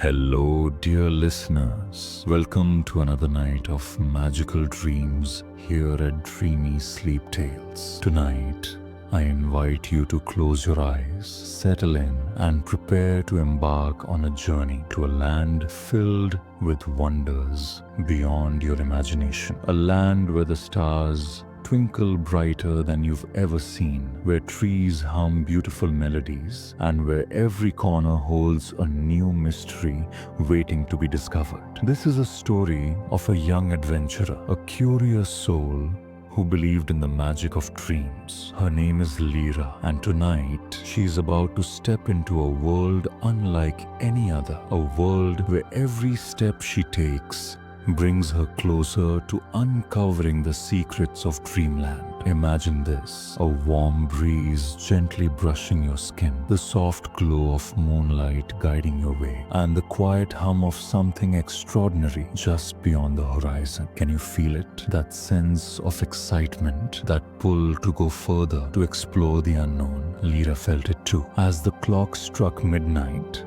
Hello, dear listeners. Welcome to another night of magical dreams here at Dreamy Sleep Tales. Tonight, I invite you to close your eyes, settle in, and prepare to embark on a journey to a land filled with wonders beyond your imagination. A land where the stars twinkle brighter than you've ever seen, where trees hum beautiful melodies, and where every corner holds a new mystery waiting to be discovered. This is a story of a young adventurer, a curious soul who believed in the magic of dreams. Her name is Lyra, and tonight she is about to step into a world unlike any other, a world where every step she takes brings her closer to uncovering the secrets of Dreamland. Imagine this: a warm breeze gently brushing your skin, the soft glow of moonlight guiding your way, and the quiet hum of something extraordinary just beyond the horizon. Can you feel it? That sense of excitement, that pull to go further, to explore the unknown. Lyra felt it too. As the clock struck midnight,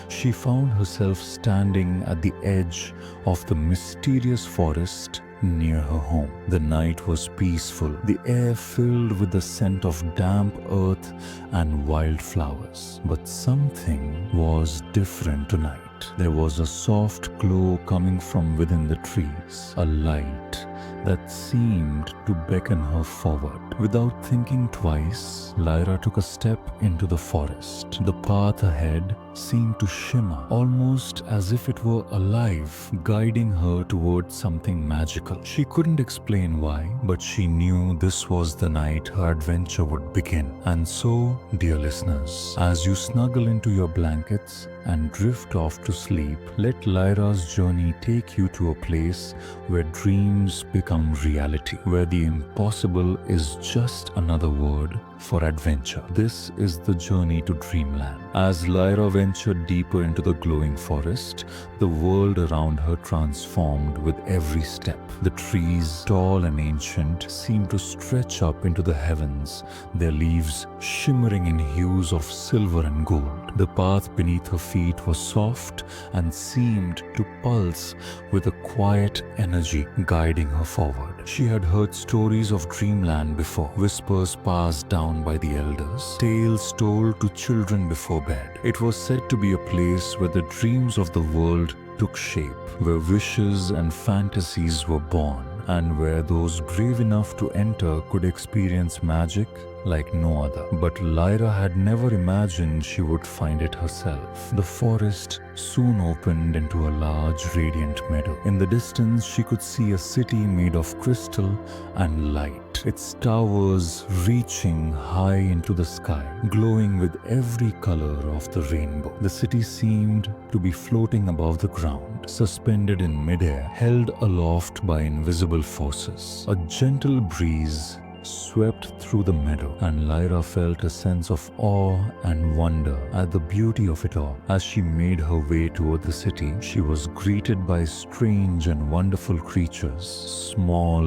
she found herself standing at the edge of the mysterious forest near her home. The night was peaceful, the air filled with the scent of damp earth and wildflowers. But something was different tonight. There was a soft glow coming from within the trees, a light that seemed to beckon her forward. Without thinking twice, Lyra took a step into the forest. The path ahead seemed to shimmer, almost as if it were alive, guiding her towards something magical. She couldn't explain why, but she knew this was the night her adventure would begin. And so, dear listeners, as you snuggle into your blankets and drift off to sleep, let Lyra's journey take you to a place where dreams become reality, where the impossible is just another word for adventure. This is the journey to Dreamland. As Lyra ventured deeper into the glowing forest, the world around her transformed with every step. The trees, tall and ancient, seemed to stretch up into the heavens, their leaves shimmering in hues of silver and gold. The path beneath her feet was soft and seemed to pulse with a quiet energy guiding her forward. She had heard stories of Dreamland before, whispers passed down by the elders, tales told to children before bed. It was said to be a place where the dreams of the world took shape, where wishes and fantasies were born, and where those brave enough to enter could experience magic like no other. But Lyra had never imagined she would find it herself. The forest soon opened into a large, radiant meadow. In the distance, she could see a city made of crystal and light, its towers reaching high into the sky, glowing with every color of the rainbow. The city seemed to be floating above the ground, suspended in midair, held aloft by invisible forces. A gentle breeze swept through the meadow, and Lyra felt a sense of awe and wonder at the beauty of it all. As she made her way toward the city, she was greeted by strange and wonderful creatures. Small,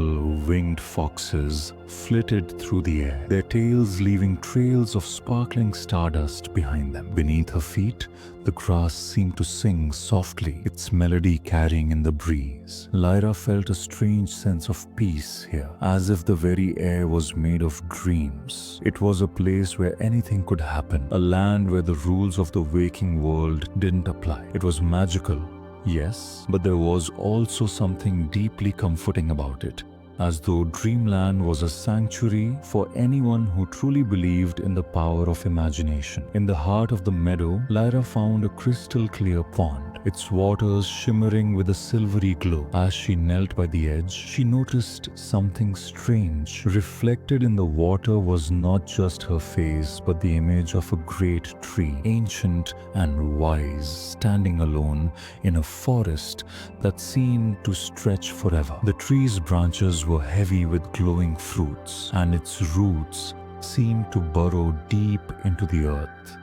winged foxes flitted through the air, their tails leaving trails of sparkling stardust behind them. Beneath her feet, the grass seemed to sing softly, its melody carrying in the breeze. Lyra felt a strange sense of peace here, as if the very air was made of dreams. It was a place where anything could happen, a land where the rules of the waking world didn't apply. It was magical, yes, but there was also something deeply comforting about it, as though Dreamland was a sanctuary for anyone who truly believed in the power of imagination. In the heart of the meadow, Lyra found a crystal-clear pond, its waters shimmering with a silvery glow. As she knelt by the edge, she noticed something strange. Reflected in the water was not just her face, but the image of a great tree, ancient and wise, standing alone in a forest that seemed to stretch forever. The tree's branches were heavy with glowing fruits, and its roots seemed to burrow deep into the earth,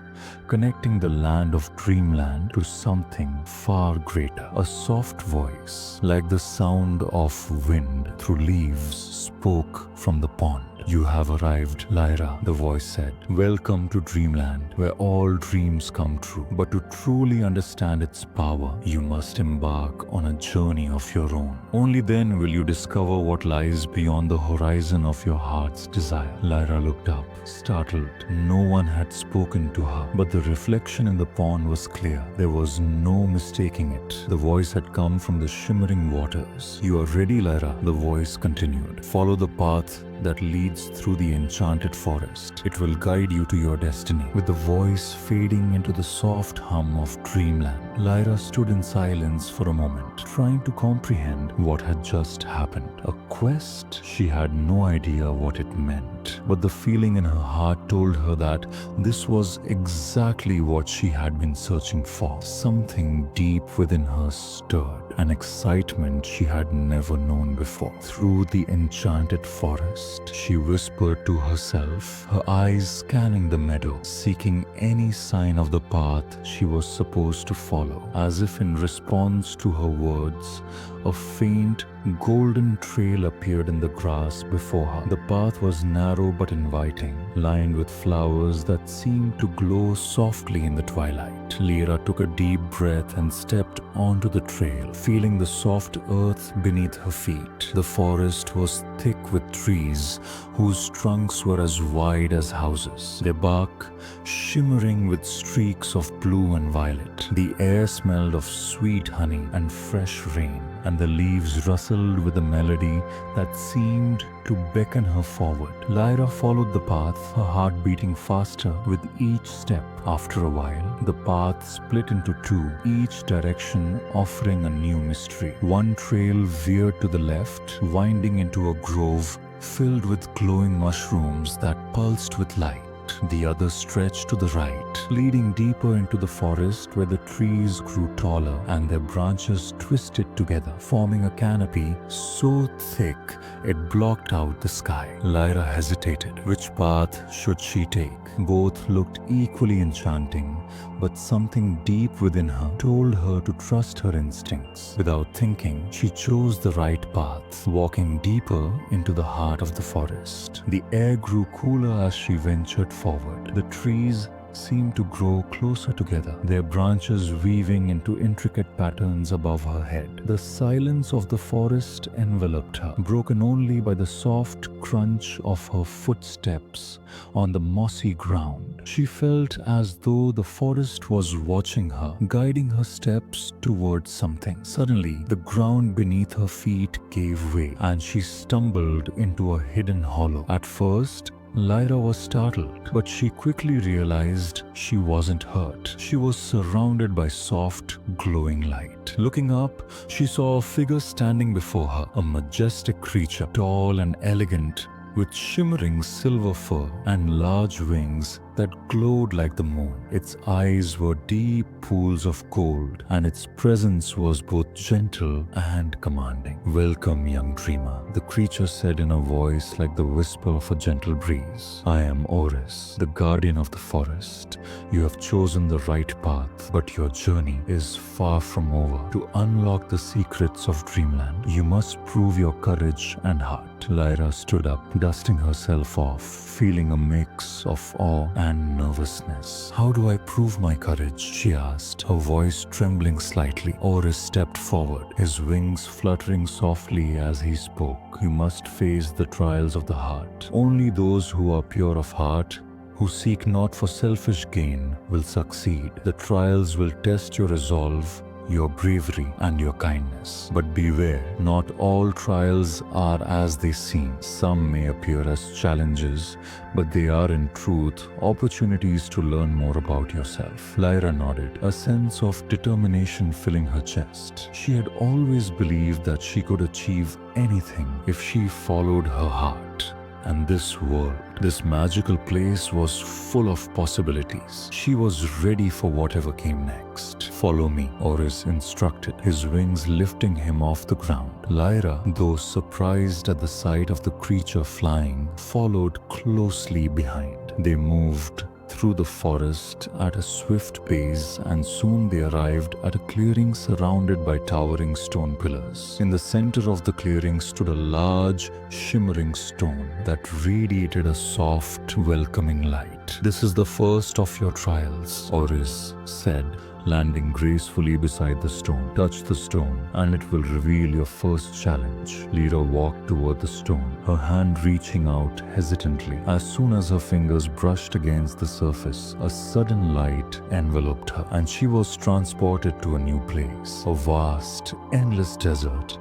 connecting the land of Dreamland to something far greater. A soft voice, like the sound of wind through leaves, spoke from the pond. "You have arrived, Lyra," the voice said. "Welcome to Dreamland, where all dreams come true. But to truly understand its power, you must embark on a journey of your own. Only then will you discover what lies beyond the horizon of your heart's desire." Lyra looked up, startled. No one had spoken to her, but the reflection in the pond was clear. There was no mistaking it. The voice had come from the shimmering waters. "You are ready, Lyra," the voice continued. "Follow the path that leads through the enchanted forest. It will guide you to your destiny." With the voice fading into the soft hum of Dreamland, Lyra stood in silence for a moment, trying to comprehend what had just happened. A quest? She had no idea what it meant, but the feeling in her heart told her that this was exactly what she had been searching for. Something deep within her stirred, an excitement she had never known before. Through the enchanted forest, she whispered to herself, her eyes scanning the meadow, seeking any sign of the path she was supposed to follow. As if in response to her words, a faint golden trail appeared in the grass before her. The path was narrow but inviting, lined with flowers that seemed to glow softly in the twilight. Lyra took a deep breath and stepped onto the trail, feeling the soft earth beneath her feet. The forest was thick with trees whose trunks were as wide as houses, their bark shimmering with streaks of blue and violet. The air smelled of sweet honey and fresh rain, and the leaves rustled with a melody that seemed to beckon her forward. Lyra followed the path, her heart beating faster with each step. After a while, the path split into two, each direction offering a new mystery. One trail veered to the left, winding into a grove filled with glowing mushrooms that pulsed with light. The other stretched to the right, leading deeper into the forest where the trees grew taller and their branches twisted together, forming a canopy so thick it blocked out the sky. Lyra hesitated. Which path should she take? Both looked equally enchanting, but something deep within her told her to trust her instincts. Without thinking, she chose the right path, walking deeper into the heart of the forest. The air grew cooler as she ventured forward. The trees seemed to grow closer together, their branches weaving into intricate patterns above her head. The silence of the forest enveloped her, broken only by the soft crunch of her footsteps on the mossy ground. She felt as though the forest was watching her, guiding her steps towards something. Suddenly, the ground beneath her feet gave way, and she stumbled into a hidden hollow. At first, Lyra was startled, but she quickly realized she wasn't hurt. She was surrounded by soft, glowing light. Looking up, she saw a figure standing before her, a majestic creature, tall and elegant, with shimmering silver fur and large wings that glowed like the moon. Its eyes were deep pools of gold, and its presence was both gentle and commanding. "Welcome, young dreamer," the creature said in a voice like the whisper of a gentle breeze. "I am Oris, the guardian of the forest. You have chosen the right path, but your journey is far from over. To unlock the secrets of Dreamland, you must prove your courage and heart." Lyra stood up, dusting herself off, feeling a mix of awe and nervousness. "How do I prove my courage?" she asked, her voice trembling slightly. Oris stepped forward, his wings fluttering softly as he spoke. "You must face the trials of the heart. Only those who are pure of heart, who seek not for selfish gain, will succeed. The trials will test your resolve, your bravery, and your kindness. But beware, not all trials are as they seem. Some may appear as challenges, but they are in truth opportunities to learn more about yourself." Lyra nodded, a sense of determination filling her chest. She had always believed that she could achieve anything if she followed her heart. And this world, this magical place, was full of possibilities. She was ready for whatever came next. "Follow me," Oris instructed, his wings lifting him off the ground. Lyra, though surprised at the sight of the creature flying, followed closely behind. They moved through the forest at a swift pace, and soon they arrived at a clearing surrounded by towering stone pillars. In the center of the clearing stood a large, shimmering stone that radiated a soft, welcoming light. "This is the first of your trials," Oris said, landing gracefully beside the stone. "Touch the stone, and it will reveal your first challenge." Lyra walked toward the stone, her hand reaching out hesitantly. As soon as her fingers brushed against the surface, a sudden light enveloped her, and she was transported to a new place. A vast, endless desert,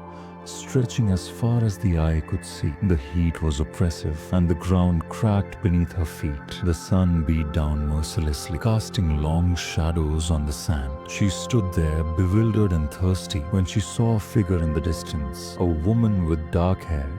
stretching as far as the eye could see. The heat was oppressive, and the ground cracked beneath her feet. The sun beat down mercilessly, casting long shadows on the sand. She stood there, bewildered and thirsty, when she saw a figure in the distance, a woman with dark hair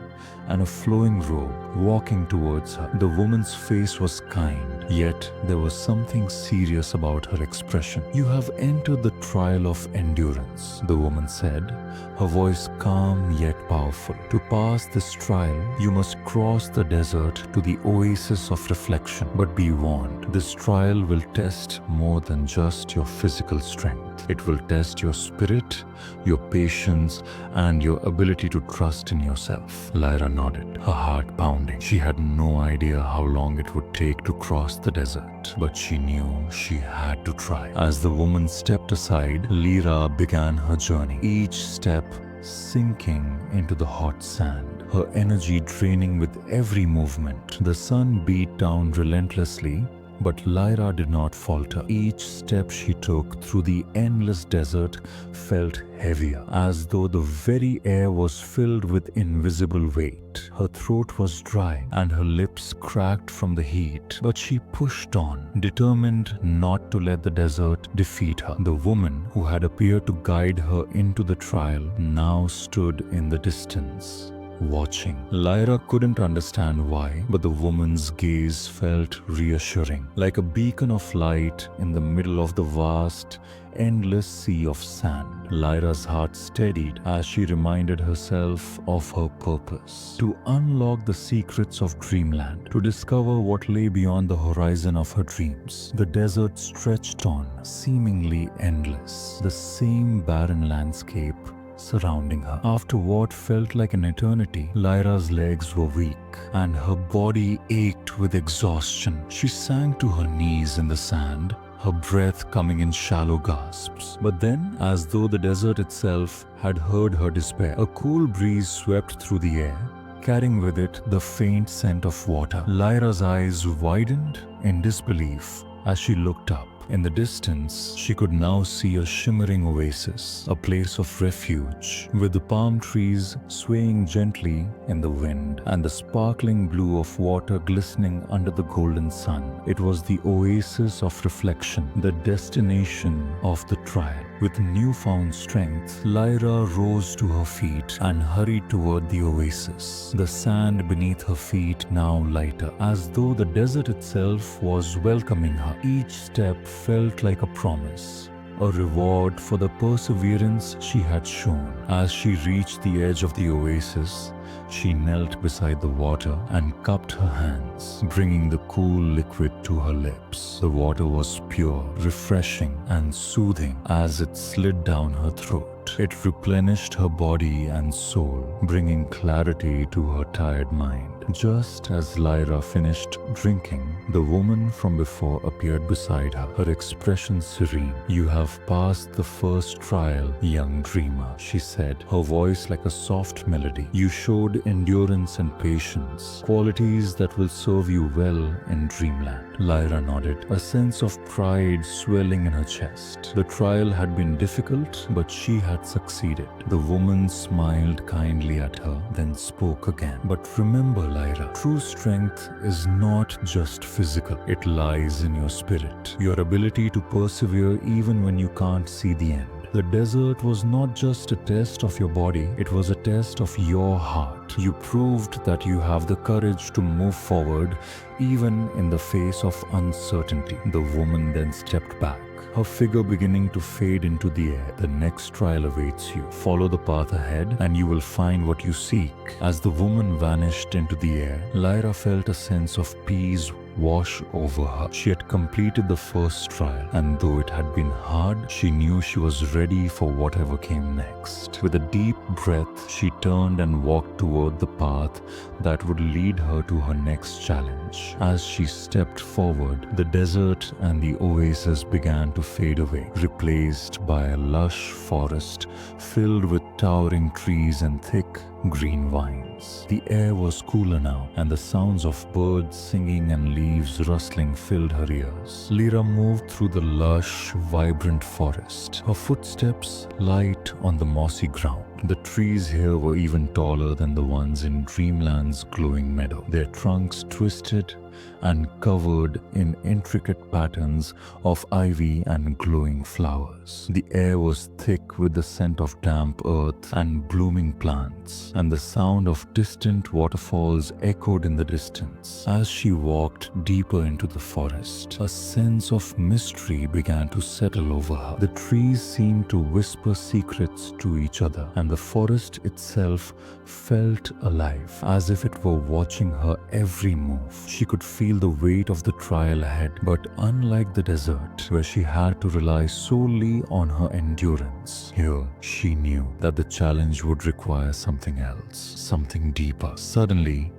and a flowing robe walking towards her. The woman's face was kind, yet there was something serious about her expression. "You have entered the trial of endurance," the woman said, her voice calm yet powerful. "To pass this trial, you must cross the desert to the oasis of reflection. But be warned, this trial will test more than just your physical strength. It will test your spirit, your patience, and your ability to trust in yourself." Lyra nodded, her heart pounding. She had no idea how long it would take to cross the desert, but she knew she had to try. As the woman stepped aside, Lyra began her journey, each step sinking into the hot sand, her energy draining with every movement. The sun beat down relentlessly, but Lyra did not falter. Each step she took through the endless desert felt heavier, as though the very air was filled with invisible weight. Her throat was dry and her lips cracked from the heat, but she pushed on, determined not to let the desert defeat her. The woman who had appeared to guide her into the trial now stood in the distance, watching. Lyra couldn't understand why, but the woman's gaze felt reassuring, like a beacon of light in the middle of the vast, endless sea of sand. Lyra's heart steadied as she reminded herself of her purpose: to unlock the secrets of Dreamland, to discover what lay beyond the horizon of her dreams. The desert stretched on, seemingly endless, the same barren landscape surrounding her. After what felt like an eternity, Lyra's legs were weak and her body ached with exhaustion. She sank to her knees in the sand, her breath coming in shallow gasps. But then, as though the desert itself had heard her despair, a cool breeze swept through the air, carrying with it the faint scent of water. Lyra's eyes widened in disbelief as she looked up. In the distance, she could now see a shimmering oasis, a place of refuge, with the palm trees swaying gently in the wind and the sparkling blue of water glistening under the golden sun. It was the oasis of reflection, the destination of the trial. With newfound strength, Lyra rose to her feet and hurried toward the oasis, the sand beneath her feet now lighter, as though the desert itself was welcoming her. Each step felt like a promise, a reward for the perseverance she had shown. As she reached the edge of the oasis, she knelt beside the water and cupped her hands, bringing the cool liquid to her lips. The water was pure, refreshing, and soothing as it slid down her throat. It replenished her body and soul, bringing clarity to her tired mind. Just as Lyra finished drinking, the woman from before appeared beside her, her expression serene. "You have passed the first trial, young dreamer," she said, her voice like a soft melody. "You showed endurance and patience, qualities that will serve you well in Dreamland." Lyra nodded, a sense of pride swelling in her chest. The trial had been difficult, but she had succeeded. The woman smiled kindly at her, then spoke again. "But remember, Lyra, true strength is not just physical. It lies in your spirit, your ability to persevere even when you can't see the end. The desert was not just a test of your body, it was a test of your heart. You proved that you have the courage to move forward even in the face of uncertainty." The woman then stepped back, her figure beginning to fade into the air. "The next trial awaits you. Follow the path ahead and you will find what you seek." As the woman vanished into the air, Lyra felt a sense of peace wash over her. She had completed the first trial, and though it had been hard, she knew she was ready for whatever came next. With a deep breath, she turned and walked toward the path that would lead her to her next challenge. As she stepped forward, the desert and the oasis began to fade away, replaced by a lush forest filled with towering trees and thick green vines. The air was cooler now, and the sounds of birds singing and leaves rustling filled her ears. Lyra moved through the lush, vibrant forest, her footsteps light on the mossy ground. The trees here were even taller than the ones in Dreamland's glowing meadow, their trunks twisted and covered in intricate patterns of ivy and glowing flowers. The air was thick with the scent of damp earth and blooming plants, and the sound of distant waterfalls echoed in the distance. As she walked deeper into the forest, a sense of mystery began to settle over her. The trees seemed to whisper secrets to each other, and the forest itself felt alive, as if it were watching her every move. She could feel the weight of the trial ahead, but unlike the desert, where she had to rely solely on her endurance, here she knew that the challenge would require something else, something deeper. Suddenly,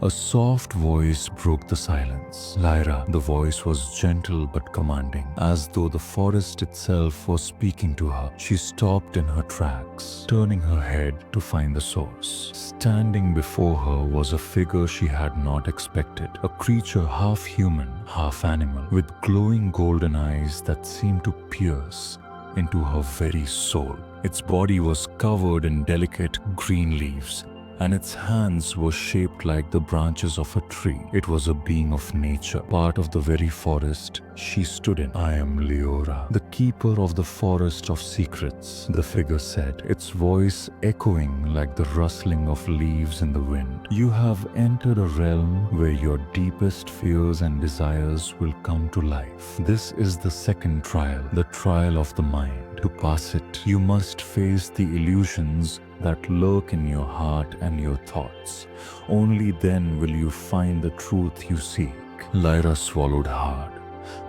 a soft voice broke the silence. Lyra. The voice was gentle but commanding, as though the forest itself was speaking to her. She stopped in her tracks, turning her head to find the source. Standing before her was a figure she had not expected, a creature half human, half animal, with glowing golden eyes that seemed to pierce into her very soul. Its body was covered in delicate green leaves, and its hands were shaped like the branches of a tree. It was a being of nature, part of the very forest she stood in. "I am Lyra, the keeper of the forest of secrets," the figure said, its voice echoing like the rustling of leaves in the wind. "You have entered a realm where your deepest fears and desires will come to life. This is the second trial, the trial of the mind. To pass it, you must face the illusions that lurk in your heart and your thoughts. Only then will you find the truth you seek." Lyra swallowed hard,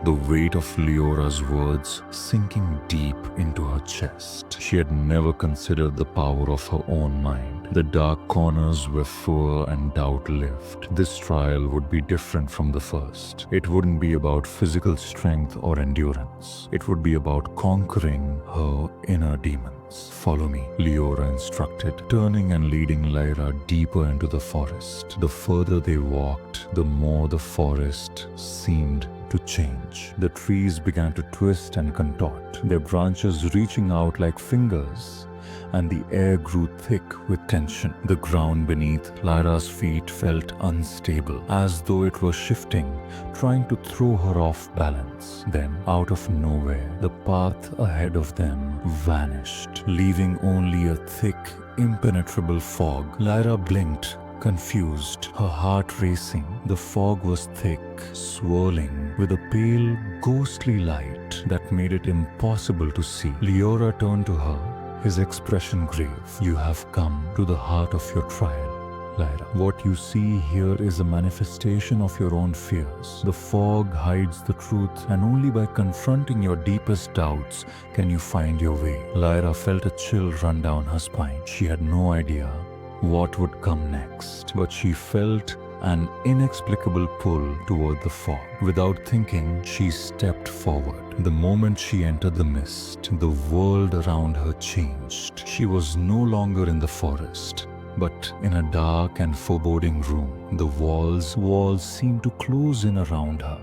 the weight of Lyra's words sinking deep into her chest. She had never considered the power of her own mind, the dark corners where fear and doubt lived. This trial would be different from the first. It wouldn't be about physical strength or endurance. It would be about conquering her inner demons. "Follow me," Lyra instructed, turning and leading Lyra deeper into the forest. The further they walked, the more the forest seemed to change. The trees began to twist and contort, their branches reaching out like fingers, and the air grew thick with tension. The ground beneath Lyra's feet felt unstable, as though it was shifting, trying to throw her off balance. Then, out of nowhere, the path ahead of them vanished, leaving only a thick, impenetrable fog. Lyra blinked, confused, her heart racing. The fog was thick, swirling, with a pale, ghostly light that made it impossible to see. Lyra turned to her, his expression grave. "You have come to the heart of your trial, Lyra. What you see here is a manifestation of your own fears. The fog hides the truth, and only by confronting your deepest doubts can you find your way." Lyra felt a chill run down her spine. She had no idea what would come next, but she felt an inexplicable pull toward the fog. Without thinking, she stepped forward. The moment she entered the mist, the world around her changed. She was no longer in the forest, but in a dark and foreboding room. The walls seemed to close in around her,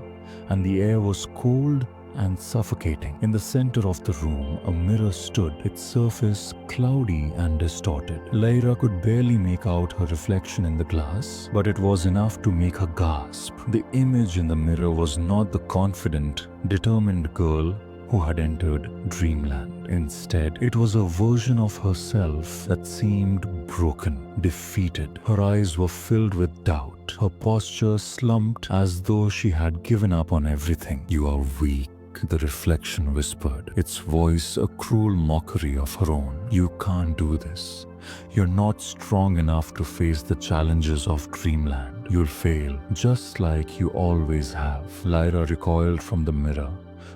and the air was cold and suffocating. In the center of the room, a mirror stood, its surface cloudy and distorted. Lyra could barely make out her reflection in the glass, but it was enough to make her gasp. The image in the mirror was not the confident, determined girl who had entered Dreamland. Instead, it was a version of herself that seemed broken, defeated. Her eyes were filled with doubt, her posture slumped as though she had given up on everything. "You are weak," the reflection whispered, its voice a cruel mockery of her own. You can't do this. You're not strong enough to face the challenges of Dreamland. You'll fail, just like you always have. Lyra recoiled from the mirror,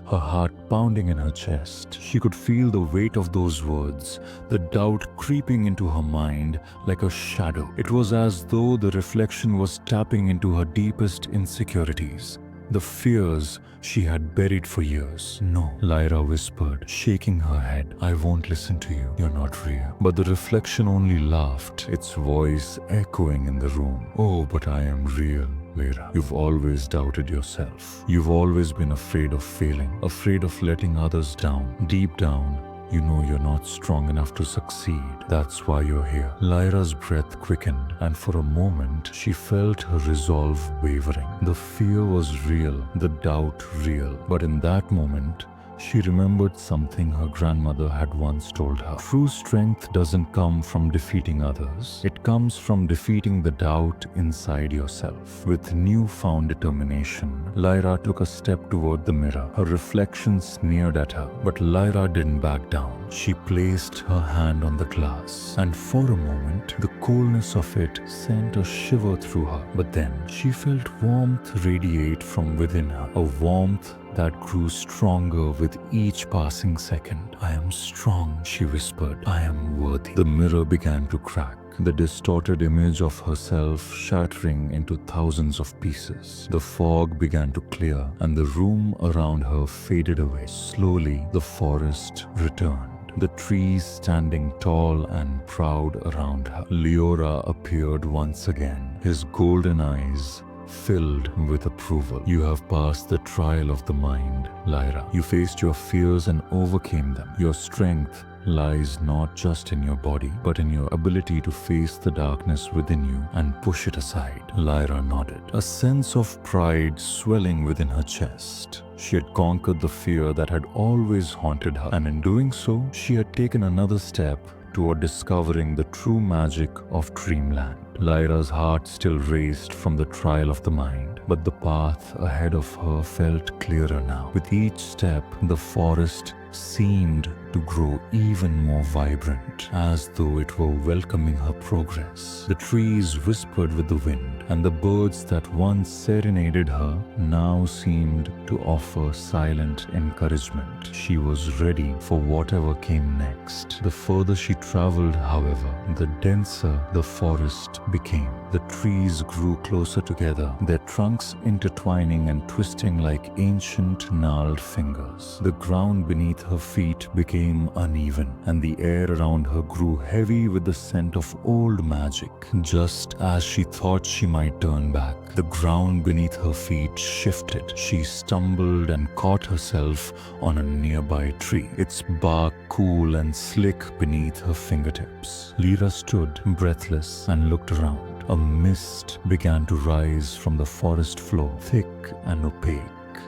her heart pounding in her chest. She could feel the weight of those words, the doubt creeping into her mind like a shadow. It was as though the reflection was tapping into her deepest insecurities, the fears she had buried for years. No, Lyra whispered, shaking her head. I won't listen to you. You're not real. But the reflection only laughed, its voice echoing in the room. Oh, but I am real. Lyra, you've always doubted yourself. You've always been afraid of failing, afraid of letting others down. Deep down, you know you're not strong enough to succeed. That's why you're here. Lyra's breath quickened, and for a moment, she felt her resolve wavering. The fear was real, the doubt real. But in that moment, she remembered something her grandmother had once told her. True strength doesn't come from defeating others. It comes from defeating the doubt inside yourself. With newfound determination, Lyra took a step toward the mirror. Her reflection sneered at her, but Lyra didn't back down. She placed her hand on the glass, and for a moment, the coolness of it sent a shiver through her. But then, she felt warmth radiate from within her, a warmth that grew stronger with each passing second. I am strong, she whispered. I am worthy. The mirror began to crack, the distorted image of herself shattering into thousands of pieces. The fog began to clear, and the room around her faded away. Slowly, the forest returned, the trees standing tall and proud around her. Lyra appeared once again, his golden eyes filled with approval. You have passed the trial of the mind, Lyra. You faced your fears and overcame them. Your strength lies not just in your body, but in your ability to face the darkness within you and push it aside. Lyra nodded, a sense of pride swelling within her chest. She had conquered the fear that had always haunted her, and in doing so, she had taken another step toward discovering the true magic of Dreamland. Lyra's heart still raced from the trial of the mind, but the path ahead of her felt clearer now. With each step, the forest seemed to grow even more vibrant, as though it were welcoming her progress. The trees whispered with the wind, and the birds that once serenaded her now seemed to offer silent encouragement. She was ready for whatever came next. The further she traveled, however, the denser the forest became. The trees grew closer together, their trunks intertwining and twisting like ancient gnarled fingers. The ground beneath her feet became uneven, and the air around her grew heavy with the scent of old magic. Just as she thought she might turn back, the ground beneath her feet shifted. She stumbled and caught herself on a nearby tree, its bark cool and slick beneath her fingertips. Lyra stood, breathless, and looked around. A mist began to rise from the forest floor, thick and opaque,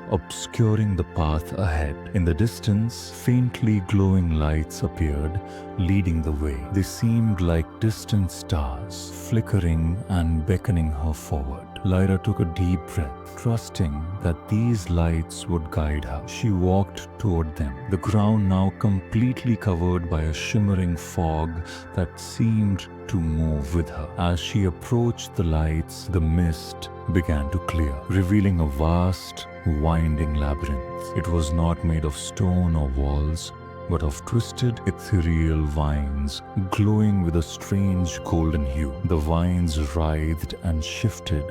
obscuring the path ahead. In the distance, faintly glowing lights appeared, leading the way. They seemed like distant stars, flickering and beckoning her forward. Lyra took a deep breath, trusting that these lights would guide her. She walked toward them, the ground now completely covered by a shimmering fog that seemed to move with her. As she approached the lights, the mist began to clear, revealing a vast, winding labyrinth. It was not made of stone or walls, but of twisted, ethereal vines, glowing with a strange golden hue. The vines writhed and shifted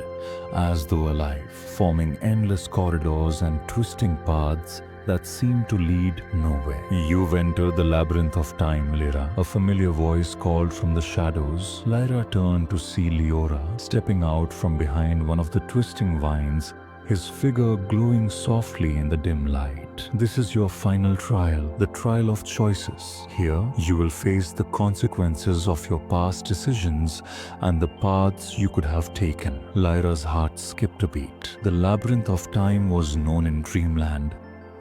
as though alive, forming endless corridors and twisting paths that seemed to lead nowhere. You've entered the labyrinth of time, Lyra. A familiar voice called from the shadows. Lyra turned to see Lyra stepping out from behind one of the twisting vines, his figure glowing softly in the dim light. This is your final trial, the trial of choices. Here, you will face the consequences of your past decisions and the paths you could have taken. Lyra's heart skipped a beat. The labyrinth of time was known in Dreamland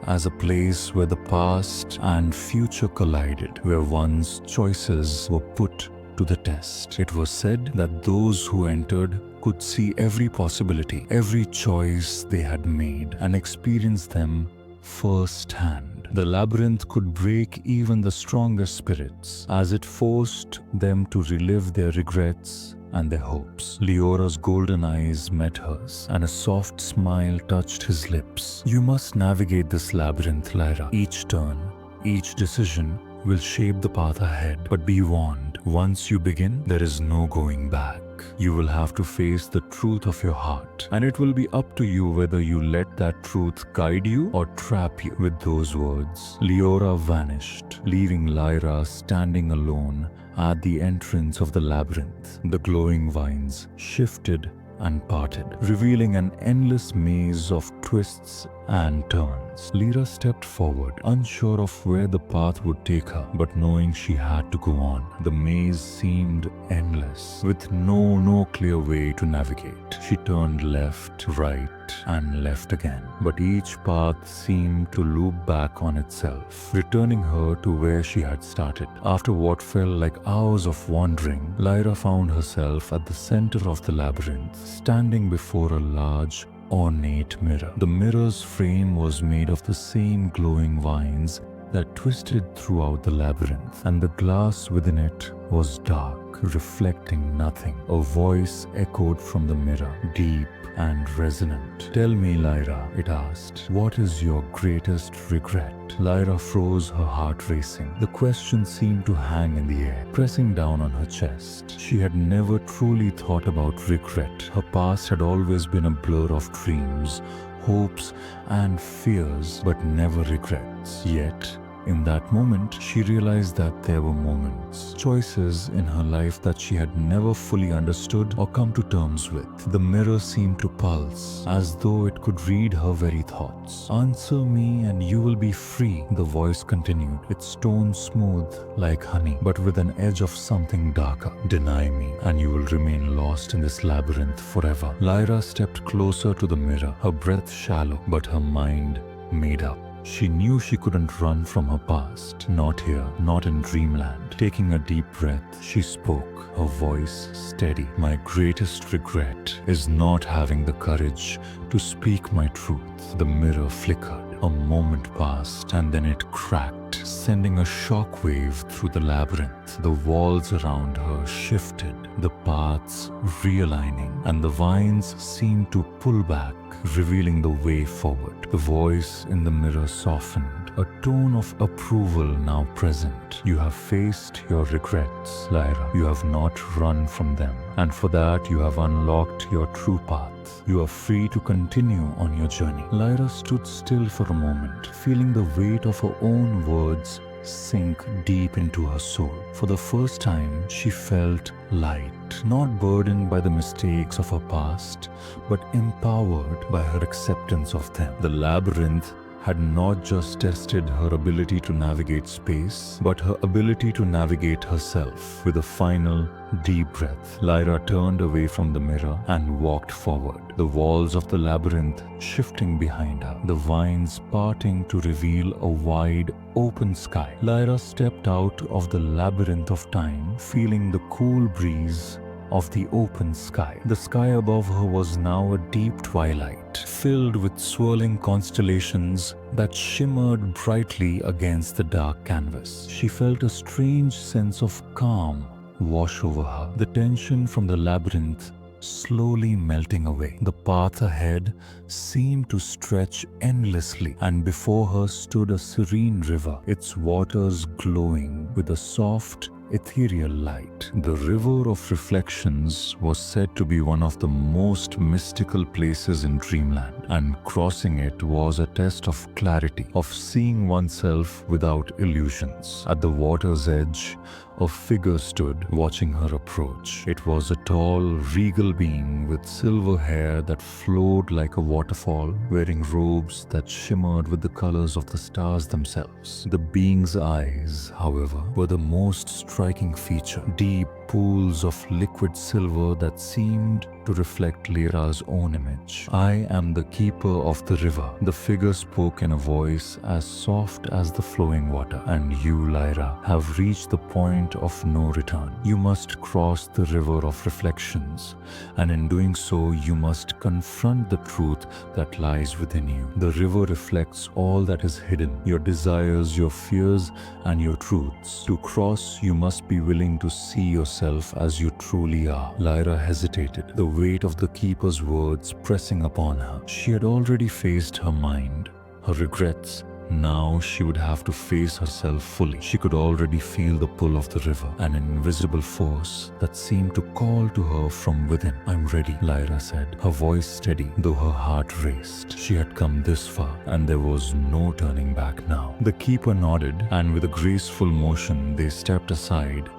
as a place where the past and future collided, where one's choices were put to the test. It was said that those who entered could see every possibility, every choice they had made, and experience them firsthand. The labyrinth could break even the strongest spirits, as it forced them to relive their regrets and their hopes. Leora's golden eyes met hers, and a soft smile touched his lips. You must navigate this labyrinth, Lyra. Each turn, each decision will shape the path ahead. But be warned, once you begin, there is no going back. You will have to face the truth of your heart, and it will be up to you whether you let that truth guide you or trap you. With those words, Leora vanished, leaving Lyra standing alone at the entrance of the labyrinth. The glowing vines shifted and parted, revealing an endless maze of twists and turns. Lyra stepped forward, unsure of where the path would take her, but knowing she had to go on. The maze seemed endless, with no clear way to navigate. She turned left, right, and left again, but each path seemed to loop back on itself, returning her to where she had started. After what felt like hours of wandering, Lyra found herself at the center of the labyrinth, standing before a large, ornate mirror. The mirror's frame was made of the same glowing vines that twisted throughout the labyrinth, and the glass within it was dark, reflecting nothing. A voice echoed from the mirror, deep and resonant. Tell me, Lyra, it asked, what is your greatest regret? Lyra froze, her heart racing. The question seemed to hang in the air, pressing down on her chest. She had never truly thought about regret. Her past had always been a blur of dreams, hopes, and fears, but never regrets. Yet, in that moment, she realized that there were moments, choices in her life that she had never fully understood or come to terms with. The mirror seemed to pulse, as though it could read her very thoughts. Answer me and you will be free, the voice continued, its tone smooth like honey, but with an edge of something darker. Deny me and you will remain lost in this labyrinth forever. Lyra stepped closer to the mirror, her breath shallow, but her mind made up. She knew she couldn't run from her past. Not here, not in Dreamland. Taking a deep breath, she spoke, her voice steady. My greatest regret is not having the courage to speak my truth. The mirror flickered. A moment passed, and then it cracked, sending a shockwave through the labyrinth. The walls around her shifted, the paths realigning, and the vines seemed to pull back, revealing the way forward. The voice in the mirror softened, a tone of approval now present. You have faced your regrets, Lyra. You have not run from them, and for that you have unlocked your true path. You are free to continue on your journey. Lyra stood still for a moment, feeling the weight of her own words sink deep into her soul. For the first time, she felt light, not burdened by the mistakes of her past, but empowered by her acceptance of them. The labyrinth had not just tested her ability to navigate space, but her ability to navigate herself. With a final, deep breath, Lyra turned away from the mirror and walked forward, the walls of the labyrinth shifting behind her, the vines parting to reveal a wide, open sky. Lyra stepped out of the labyrinth of time, feeling the cool breeze of the open sky. The sky above her was now a deep twilight, filled with swirling constellations that shimmered brightly against the dark canvas. She felt a strange sense of calm wash over her, the tension from the labyrinth slowly melting away. The path ahead seemed to stretch endlessly, and before her stood a serene river, its waters glowing with a soft, ethereal light. The River of Reflections was said to be one of the most mystical places in Dreamland, and crossing it was a test of clarity, of seeing oneself without illusions. At the water's edge, a figure stood, watching her approach. It was a tall, regal being with silver hair that flowed like a waterfall, wearing robes that shimmered with the colors of the stars themselves. The being's eyes, however, were the most striking feature, deep pools of liquid silver that seemed to reflect Lyra's own image. "I am the keeper of the river," the figure spoke in a voice as soft as the flowing water. "And you, Lyra, have reached the point of no return. You must cross the river of reflections, and in doing so, you must confront the truth that lies within you. The river reflects all that is hidden, your desires, your fears, and your truths. To cross, you must be willing to see yourself as you truly are." Lyra hesitated, the weight of the keeper's words pressing upon her. She had already faced her mind, her regrets. Now she would have to face herself fully. She could already feel the pull of the river, an invisible force that seemed to call to her from within. "I'm ready," Lyra said, her voice steady, though her heart raced. She had come this far, and there was no turning back now. The keeper nodded, and with a graceful motion they stepped aside,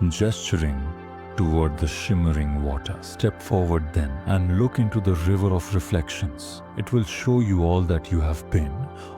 gesturing toward the shimmering water. "Step forward then, and look into the river of reflections. It will show you all that you have been,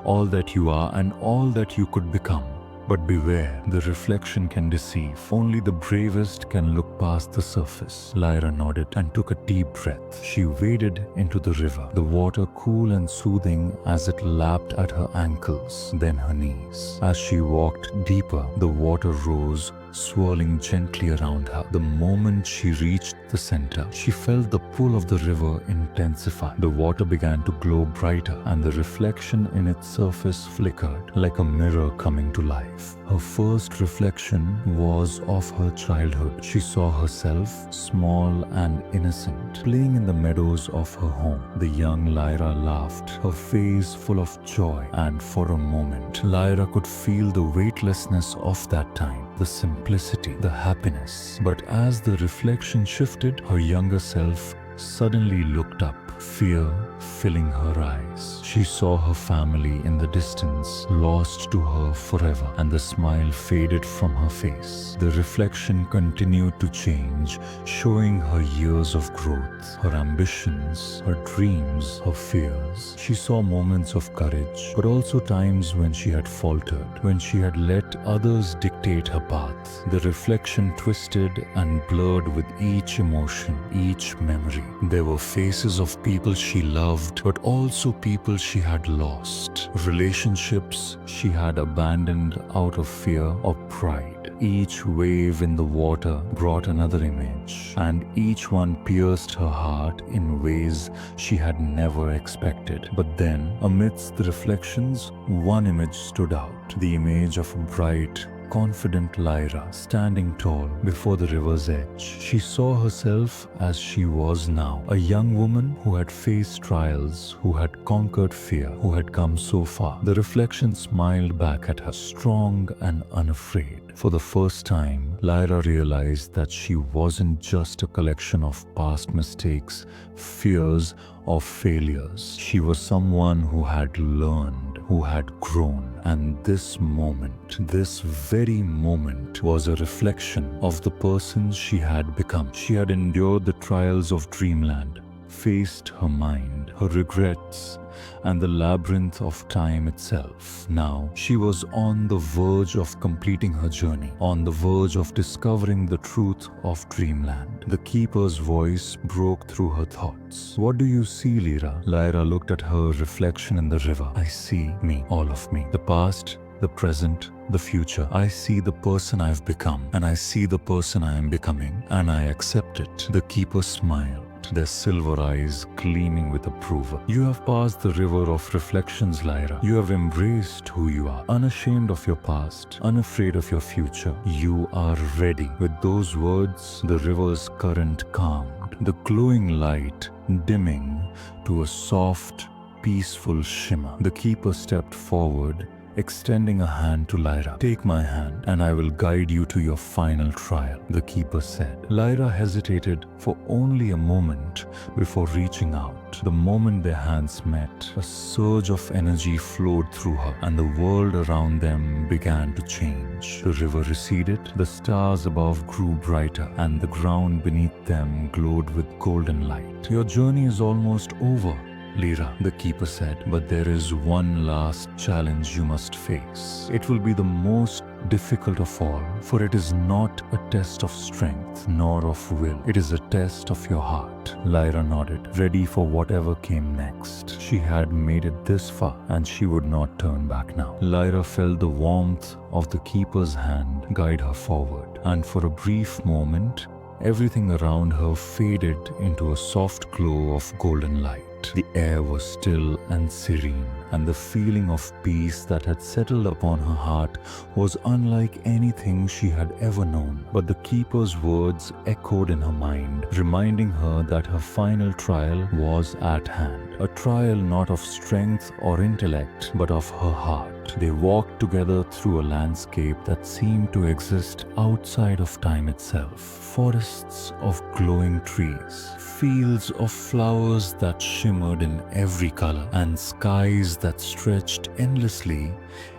all that you are, and all that you could become. But beware, the reflection can deceive. Only the bravest can look past the surface." Lyra nodded and took a deep breath. She waded into the river, the water cool and soothing as it lapped at her ankles, then her knees. As she walked deeper, the water rose, swirling gently around her. The moment she reached the center, she felt the pull of the river intensify. The water began to glow brighter, and the reflection in its surface flickered like a mirror coming to life. Her first reflection was of her childhood. She saw herself, small and innocent, playing in the meadows of her home. The young Lyra laughed, her face full of joy, and for a moment, Lyra could feel the weightlessness of that time, the simplicity, the happiness. But as the reflection shifted, her younger self suddenly looked up, fear filling her eyes. She saw her family in the distance, lost to her forever, and the smile faded from her face. The reflection continued to change, showing her years of growth, her ambitions, her dreams, her fears. She saw moments of courage, but also times when she had faltered, when she had let others dictate her path. The reflection twisted and blurred with each emotion, each memory. There were faces of people she loved, but also people she had lost. Relationships she had abandoned out of fear or pride. Each wave in the water brought another image, and each one pierced her heart in ways she had never expected. But then, amidst the reflections, one image stood out, the image of a bright, confident Lyra standing tall before the river's edge. She saw herself as she was now, a young woman who had faced trials, who had conquered fear, who had come so far. The reflection smiled back at her, strong and unafraid. For the first time, Lyra realized that she wasn't just a collection of past mistakes, fears, or failures. She was someone who had learned, who had grown, and this moment, this very moment, was a reflection of the person she had become. She had endured the trials of Dreamland, faced her mind, her regrets, and the labyrinth of time itself. Now, she was on the verge of completing her journey, on the verge of discovering the truth of Dreamland. The keeper's voice broke through her thoughts. "What do you see, Lyra?" Lyra looked at her reflection in the river. "I see me, all of me. The past, the present, the future. I see the person I've become, and I see the person I am becoming, and I accept it." The keeper smiled, their silver eyes gleaming with approval. "You have passed the river of reflections, Lyra. You have embraced who you are, unashamed of your past, unafraid of your future. You are ready." With those words, the river's current calmed, the glowing light dimming to a soft, peaceful shimmer. The keeper stepped forward, extending a hand to Lyra. "Take my hand, and I will guide you to your final trial," the keeper said. Lyra hesitated for only a moment before reaching out. The moment their hands met, a surge of energy flowed through her, and the world around them began to change. The river receded, the stars above grew brighter, and the ground beneath them glowed with golden light. "Your journey is almost over, Lyra," the keeper said, "but there is one last challenge you must face. It will be the most difficult of all, for it is not a test of strength nor of will. It is a test of your heart. Lyra nodded, ready for whatever came next. She had made it this far, and she would not turn back now. Lyra felt the warmth of the keeper's hand guide her forward, and for a brief moment, everything around her faded into a soft glow of golden light. The air was still and serene, and the feeling of peace that had settled upon her heart was unlike anything she had ever known. But the keeper's words echoed in her mind, reminding her that her final trial was at hand. A trial not of strength or intellect, but of her heart. They walked together through a landscape that seemed to exist outside of time itself. Forests of glowing trees, fields of flowers that shimmered in every color, and skies that stretched endlessly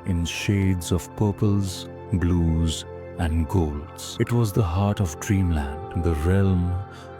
in shades of purples, blues, and golds. It was the heart of Dreamland, the realm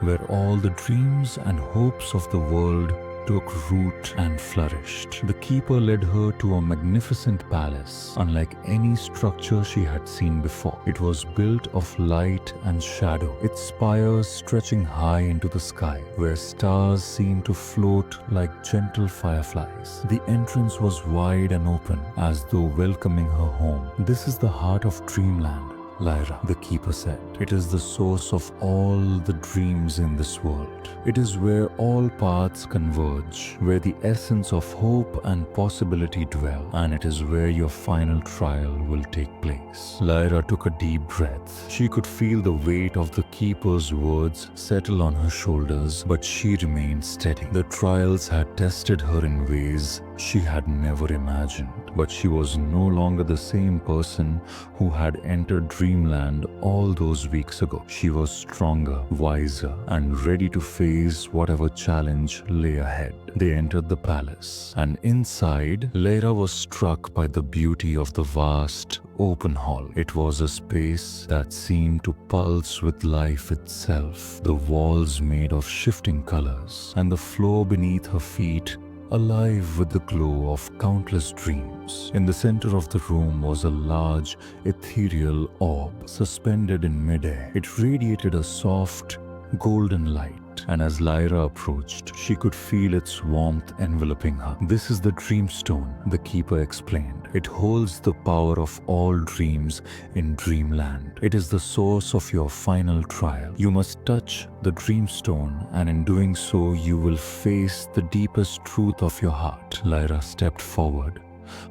where all the dreams and hopes of the world took root and flourished. The keeper led her to a magnificent palace, unlike any structure she had seen before. It was built of light and shadow, its spires stretching high into the sky, where stars seemed to float like gentle fireflies. The entrance was wide and open, as though welcoming her home. "This is the heart of Dreamland, Lyra," the keeper said. "It is the source of all the dreams in this world. It is where all paths converge, where the essence of hope and possibility dwell, and it is where your final trial will take place." Lyra took a deep breath. She could feel the weight of the keeper's words settle on her shoulders, but she remained steady. The trials had tested her in ways she had never imagined, but she was no longer the same person who had entered Dreamland all those weeks ago. She was stronger, wiser, and ready to face whatever challenge lay ahead. They entered the palace, and inside, Lyra was struck by the beauty of the vast, open hall. It was a space that seemed to pulse with life itself, the walls made of shifting colors, and the floor beneath her feet alive with the glow of countless dreams. In the center of the room was a large, ethereal orb suspended in midair. It radiated a soft, golden light, and as Lyra approached, she could feel its warmth enveloping her. "This is the Dreamstone," the keeper explained. "It holds the power of all dreams in Dreamland. It is the source of your final trial. You must touch the Dreamstone, and in doing so, you will face the deepest truth of your heart." Lyra stepped forward,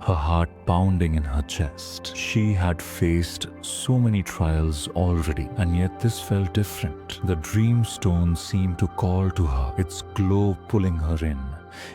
her heart pounding in her chest. She had faced so many trials already, and yet this felt different. The Dreamstone seemed to call to her, its glow pulling her in,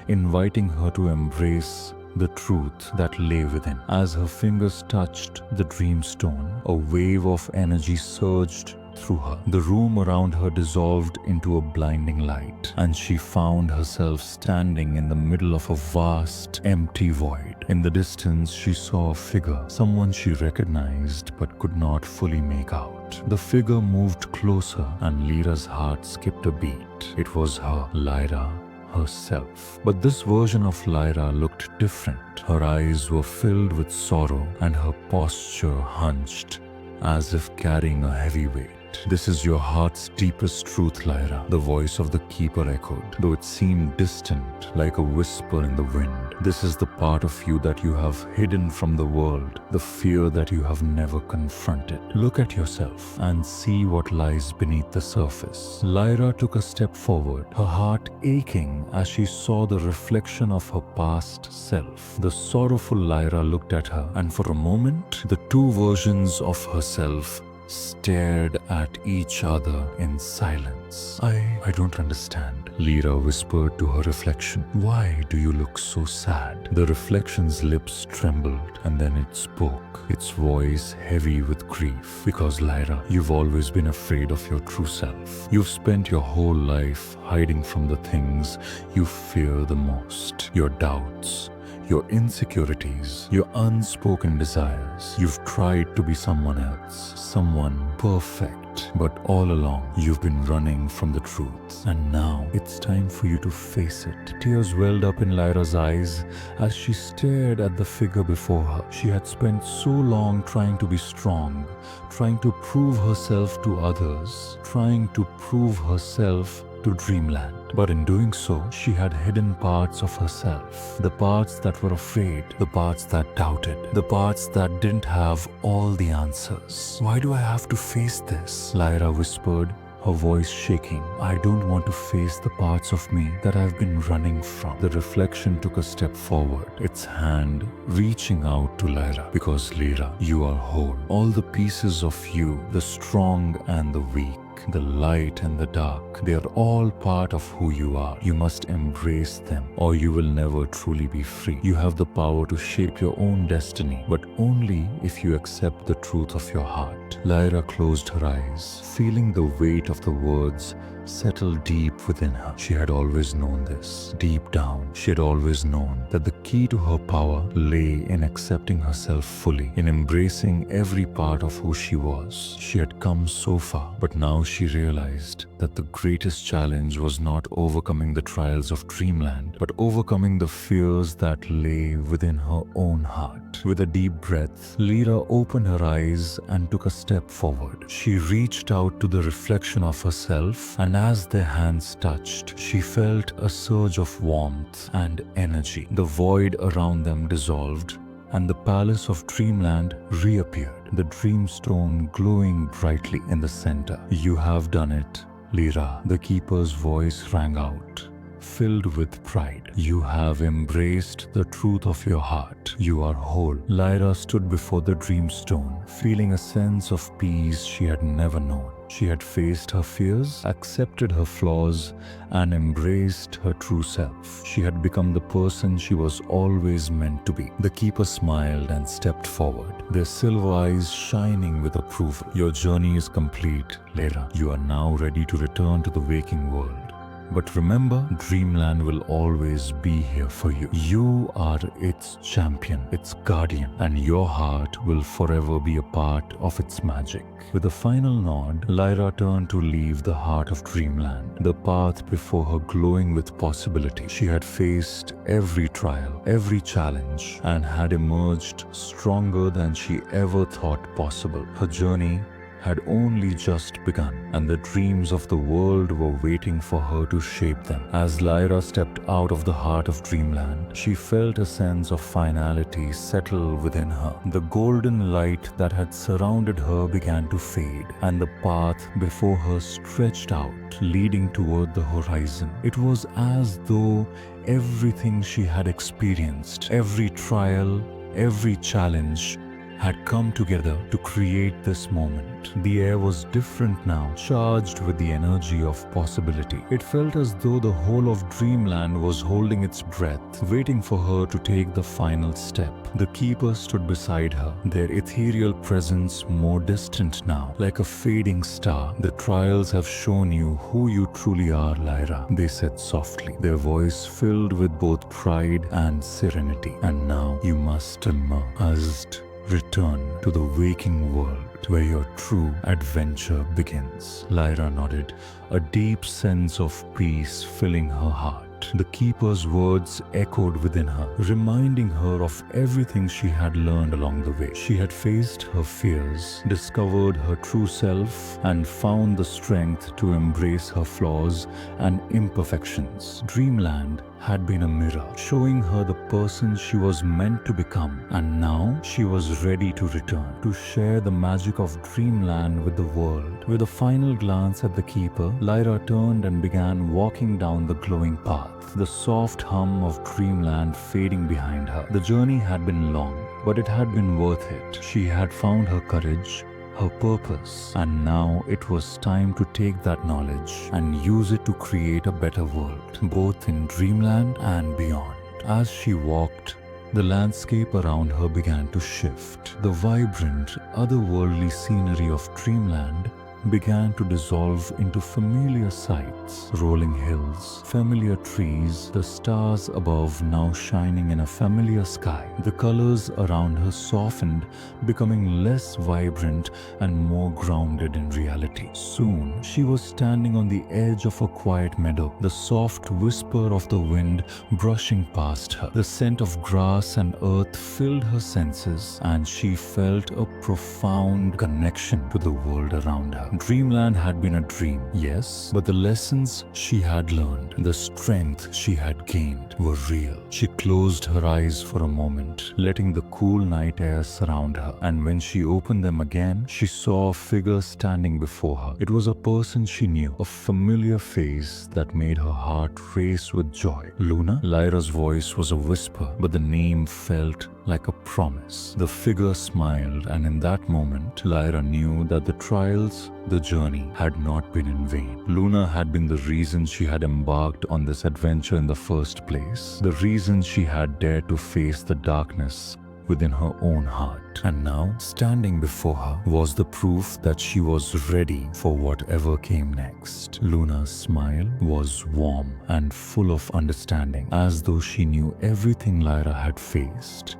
inviting her to embrace the truth that lay within. As her fingers touched the Dreamstone, a wave of energy surged through her. The room around her dissolved into a blinding light, and she found herself standing in the middle of a vast, empty void. In the distance, she saw a figure, someone she recognized but could not fully make out. The figure moved closer, and Lyra's heart skipped a beat. It was her, Lyra herself. But this version of Lyra looked different. Her eyes were filled with sorrow, and her posture hunched, as if carrying a heavy weight. "This is your heart's deepest truth, Lyra," the voice of the keeper echoed, though it seemed distant, like a whisper in the wind. "This is the part of you that you have hidden from the world, the fear that you have never confronted. Look at yourself and see what lies beneath the surface." Lyra took a step forward, her heart aching as she saw the reflection of her past self. The sorrowful Lyra looked at her, and for a moment, the two versions of herself stared at each other in silence. I don't understand," Lyra whispered to her reflection. "Why do you look so sad?" The reflection's lips trembled, and then it spoke, its voice heavy with grief. "Because, Lyra, you've always been afraid of your true self. You've spent your whole life hiding from the things you fear the most. Your doubts, your insecurities, your unspoken desires. You've tried to be someone else, someone perfect, but all along you've been running from the truth. And now it's time for you to face it. Tears welled up in Lyra's eyes as she stared at the figure before her. She had spent so long trying to be strong, trying to prove herself to others, trying to prove herself to Dreamland. But in doing so, she had hidden parts of herself. The parts that were afraid, the parts that doubted, the parts that didn't have all the answers. Why do I have to face this? Lyra whispered, her voice shaking. I don't want to face the parts of me that I've been running from. The reflection took a step forward, its hand reaching out to Lyra. Because Lyra, you are whole. All the pieces of you, the strong and the weak, the light and the dark, they are all part of who you are. You must embrace them or you will never truly be free. You have the power to shape your own destiny, but only if you accept the truth of your heart. Lyra closed her eyes, feeling the weight of the words settle deep within her. She had always known this. Deep down, she had always known that the key to her power lay in accepting herself fully, in embracing every part of who she was. She had come so far, but now she realized that the greatest challenge was not overcoming the trials of Dreamland, but overcoming the fears that lay within her own heart. With a deep breath, Lyra opened her eyes and took a step forward. She reached out to the reflection of herself, and as their hands touched, she felt a surge of warmth and energy. The void around them dissolved, and the palace of Dreamland reappeared, the dreamstone glowing brightly in the center. You have done it, Lyra. The keeper's voice rang out, filled with pride. You have embraced the truth of your heart. You are whole. Lyra stood before the dreamstone, feeling a sense of peace she had never known. She had faced her fears, accepted her flaws, and embraced her true self. She had become the person she was always meant to be. The keeper smiled and stepped forward, their silver eyes shining with approval. Your journey is complete, Lyra. You are now ready to return to the waking world. But remember, Dreamland will always be here for you. You are its champion, its guardian, and your heart will forever be a part of its magic. With a final nod, Lyra turned to leave the heart of Dreamland, the path before her glowing with possibility. She had faced every trial, every challenge, and had emerged stronger than she ever thought possible. Her journey had only just begun, and the dreams of the world were waiting for her to shape them. As Lyra stepped out of the heart of Dreamland, she felt a sense of finality settle within her. The golden light that had surrounded her began to fade, and the path before her stretched out, leading toward the horizon. It was as though everything she had experienced, every trial, every challenge, had come together to create this moment. The air was different now, charged with the energy of possibility. It felt as though the whole of Dreamland was holding its breath, waiting for her to take the final step. The keeper stood beside her, their ethereal presence more distant now, like a fading star. The trials have shown you who you truly are, Lyra, they said softly, their voice filled with both pride and serenity. And now you must emerge. Return to the waking world where your true adventure begins. Lyra nodded, a deep sense of peace filling her heart. The keeper's words echoed within her, reminding her of everything she had learned along the way. She had faced her fears, discovered her true self, and found the strength to embrace her flaws and imperfections. Dreamland had been a mirror, showing her the person she was meant to become, and now she was ready to return, to share the magic of Dreamland with the world. With a final glance at the keeper, Lyra turned and began walking down the glowing path, the soft hum of Dreamland fading behind her. The journey had been long, but it had been worth it. She had found her courage, her purpose, and now it was time to take that knowledge and use it to create a better world, both in Dreamland and beyond. As she walked, the landscape around her began to shift. The vibrant, otherworldly scenery of Dreamland began to dissolve into familiar sights, rolling hills, familiar trees, the stars above now shining in a familiar sky. The colors around her softened, becoming less vibrant and more grounded in reality. Soon, she was standing on the edge of a quiet meadow, the soft whisper of the wind brushing past her. The scent of grass and earth filled her senses, and she felt a profound connection to the world around her. Dreamland had been a dream, yes, but the lessons she had learned, the strength she had gained, were real. She closed her eyes for a moment, letting the cool night air surround her, and when she opened them again, she saw a figure standing before her. It was a person she knew, a familiar face that made her heart race with joy. Luna? Lyra's voice was a whisper, but the name felt like a promise. The figure smiled, and in that moment, Lyra knew that the trials, the journey, had not been in vain. Luna had been the reason she had embarked on this adventure in the first place, the reason she had dared to face the darkness within her own heart. And now, standing before her was the proof that she was ready for whatever came next. Luna's smile was warm and full of understanding, as though she knew everything Lyra had faced,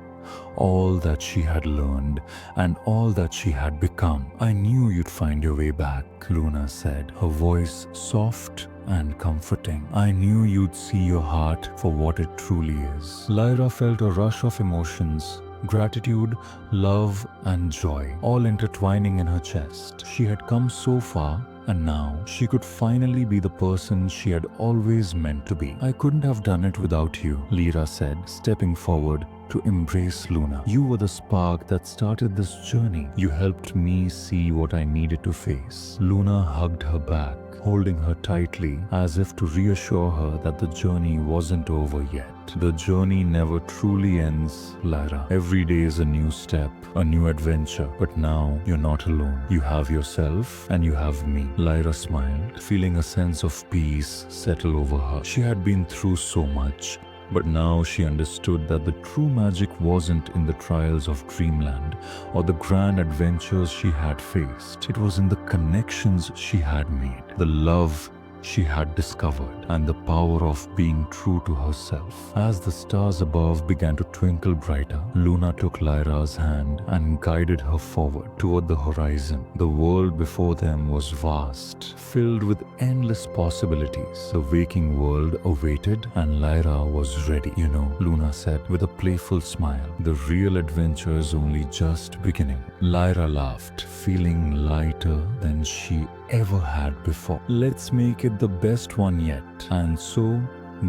all that she had learned, and all that she had become. "I knew you'd find your way back," Luna said, her voice soft and comforting. "I knew you'd see your heart for what it truly is." Lyra felt a rush of emotions, gratitude, love, and joy, all intertwining in her chest. She had come so far, and now she could finally be the person she had always meant to be. "I couldn't have done it without you," Lyra said, stepping forward to embrace Luna. "You were the spark that started this journey. You helped me see what I needed to face." Luna hugged her back, holding her tightly as if to reassure her that the journey wasn't over yet. "The journey never truly ends, Lyra. Every day is a new step, a new adventure. But now you're not alone. You have yourself and you have me." Lyra smiled, feeling a sense of peace settle over her. She had been through so much, but now she understood that the true magic wasn't in the trials of Dreamland or the grand adventures she had faced. It was in the connections she had made, the love she had discovered, and the power of being true to herself. As the stars above began to twinkle brighter, Luna took Lyra's hand and guided her forward toward the horizon. The world before them was vast, filled with endless possibilities. The waking world awaited, and Lyra was ready. "You know," Luna said with a playful smile, "the real adventure is only just beginning." Lyra laughed, feeling lighter than she ever had before. "Let's make it the best one yet." And so,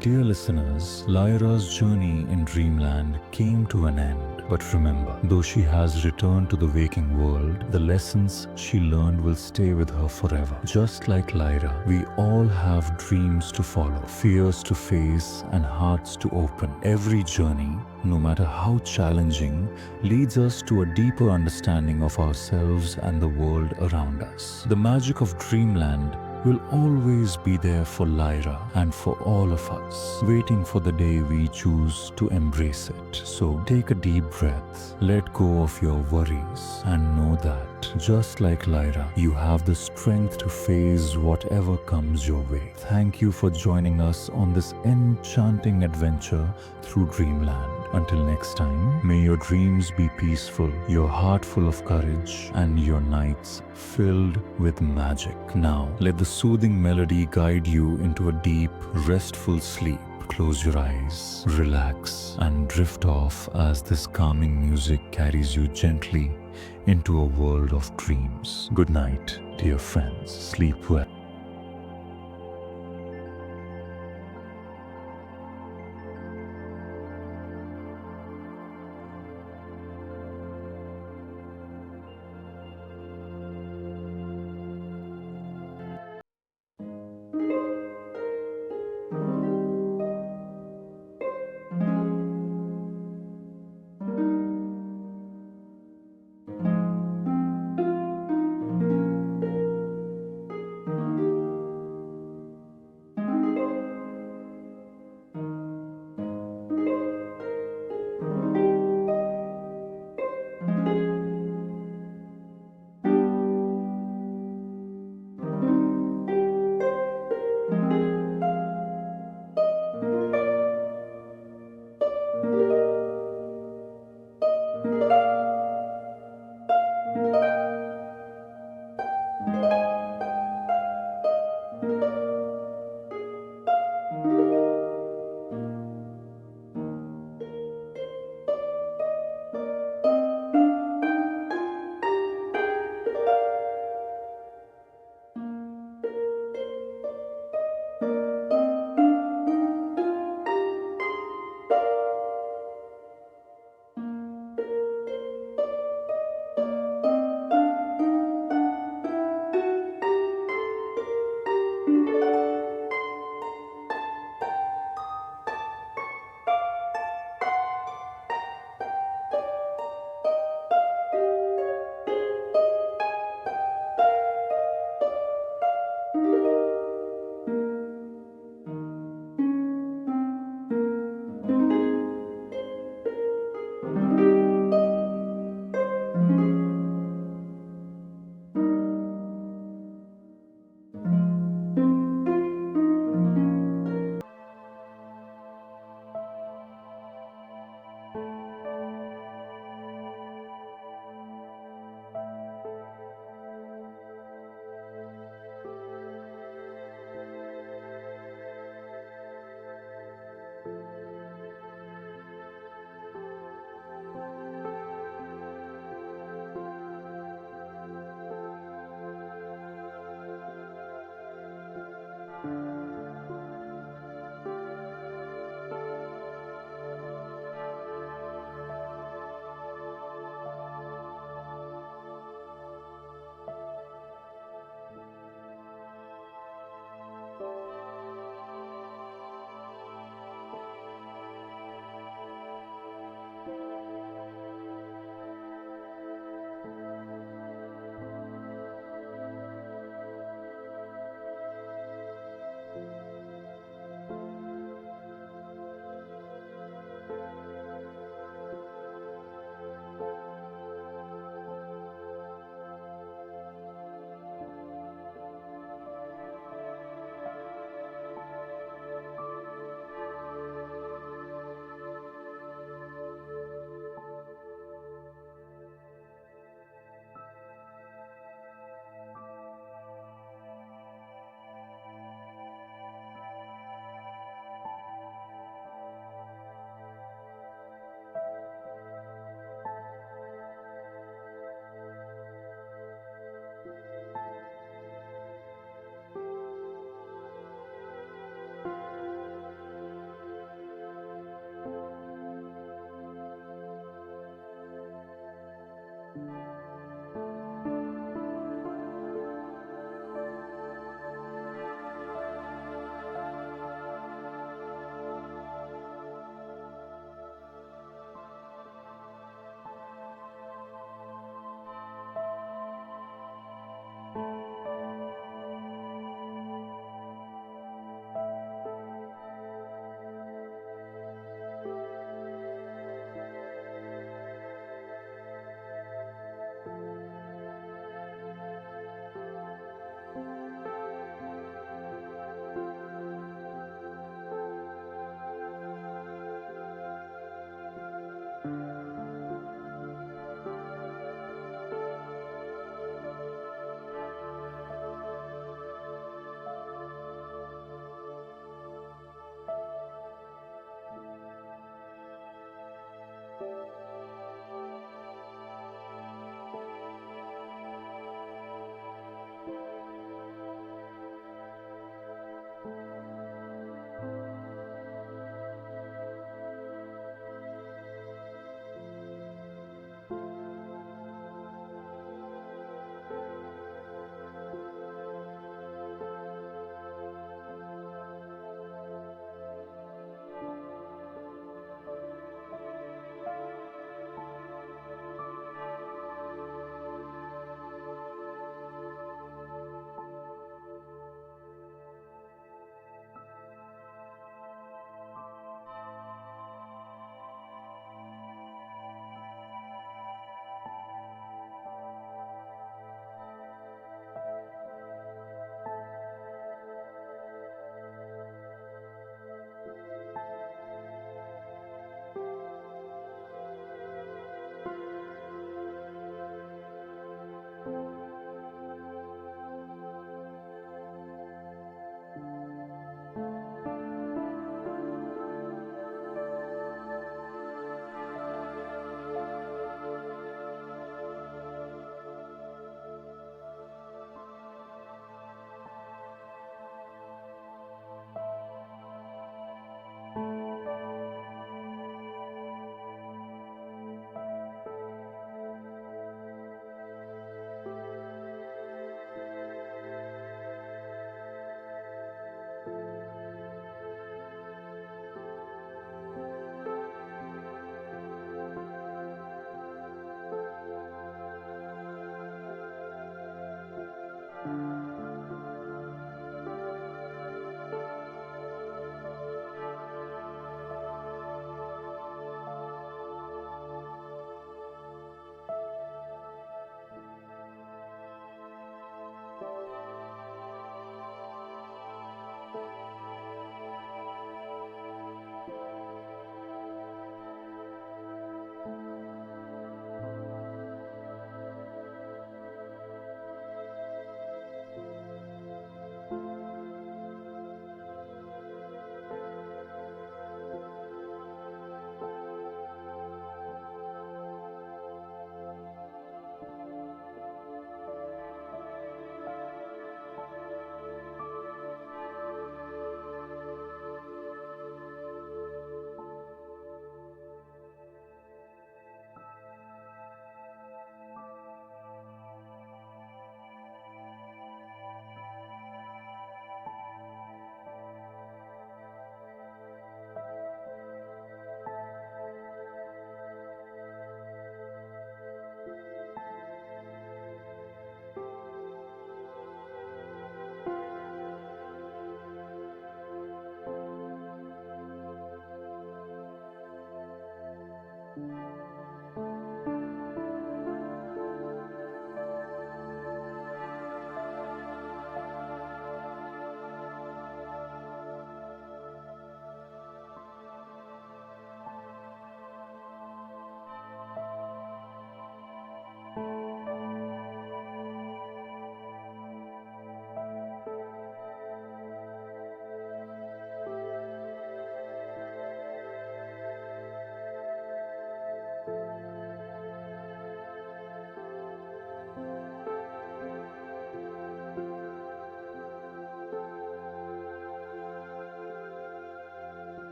dear listeners, Lyra's journey in Dreamland came to an end. But remember, though she has returned to the waking world, the lessons she learned will stay with her forever. Just like Lyra, we all have dreams to follow, fears to face, and hearts to open. Every journey, no matter how challenging, leads us to a deeper understanding of ourselves and the world around us. The magic of Dreamland will always be there for Lyra and for all of us, waiting for the day we choose to embrace it. So take a deep breath, let go of your worries, and know that, just like Lyra, you have the strength to face whatever comes your way. Thank you for joining us on this enchanting adventure through Dreamland. Until next time, may your dreams be peaceful, your heart full of courage, and your nights filled with magic. Now, let the soothing melody guide you into a deep, restful sleep. Close your eyes, relax, and drift off as this calming music carries you gently into a world of dreams. Good night, dear friends. Sleep well.